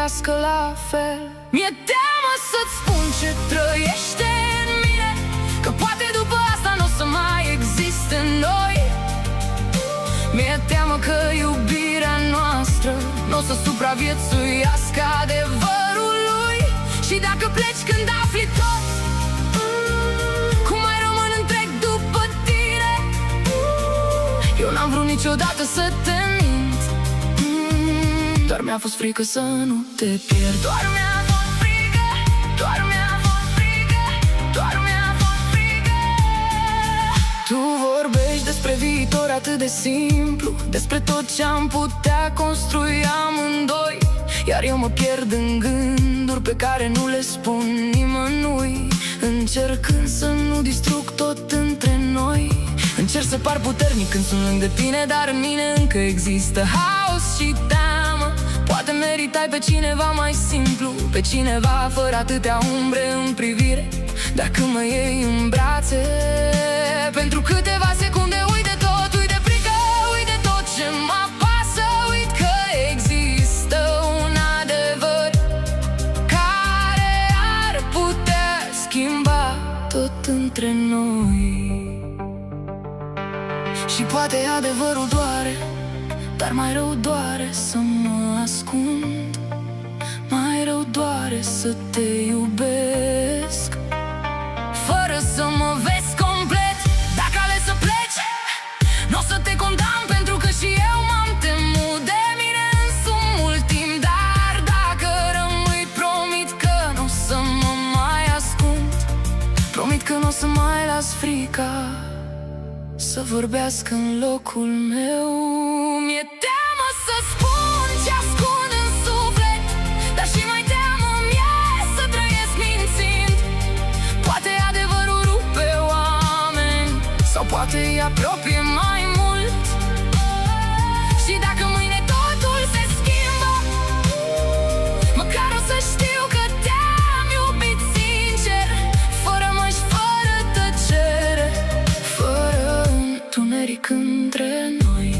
trăiască la fel. Mi-e teamă să-ți spun ce trăiește în mine, că poate după asta n-o să mai existe noi. Mi-e teamă că iubirea noastră n-o să supraviețuiască adevărului. Și dacă pleci când afli tot, cum mai rămân întreg după tine? Eu n-am vrut niciodată să te mint, doar mi-a fost frică să nu te pierd. Doar mi-a fost frică, doar mi-a fost frică, doar mi-a fost frică. Tu vorbești despre viitor atât de simplu, despre tot ce-am putea construi amândoi, iar eu mă pierd în gânduri pe care nu le spun nimănui, încercând să nu distrug tot între noi. Încerc să par puternic când sunt lângă tine, dar în mine încă există haos și teamă. Poate meritai pe cineva mai simplu, pe cineva fără atâtea umbre în privire. Dacă mă iei în brațe pentru câteva secunde, uite tot, uite frică, uite tot ce mă apasă. Uit că există un adevăr care ar putea schimba tot între noi. Și poate adevărul doare, dar mai rău doare să mă ascund. Mai rău doare să te iubesc fără să mă vezi complet. Dacă ales să pleci, n-o să te condamn, pentru că și eu m-am temut de mine însumi mult timp. Dar dacă rămâi, promit că n-o să mă mai ascund. Promit că n-o să mai las frica să vorbească în locul meu. Mi-e teamă să spun ce ascund în suflet, dar și mai teamă-mi să trăiesc mințind. Poate adevărul rupe oameni, sau poate îi apropie mai mult. Și dacă mâine totul se schimbă, măcar o să știu că te-am iubit sincer, fără măști, fără tăcere, fără întuneric între noi.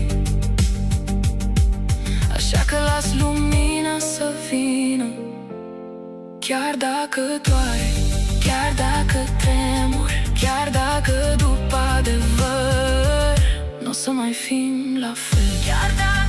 Așa că las lumina să vină, chiar dacă doare, chiar dacă tremur, chiar dacă după adevăr n-o să mai fim la fel. Chiar dacă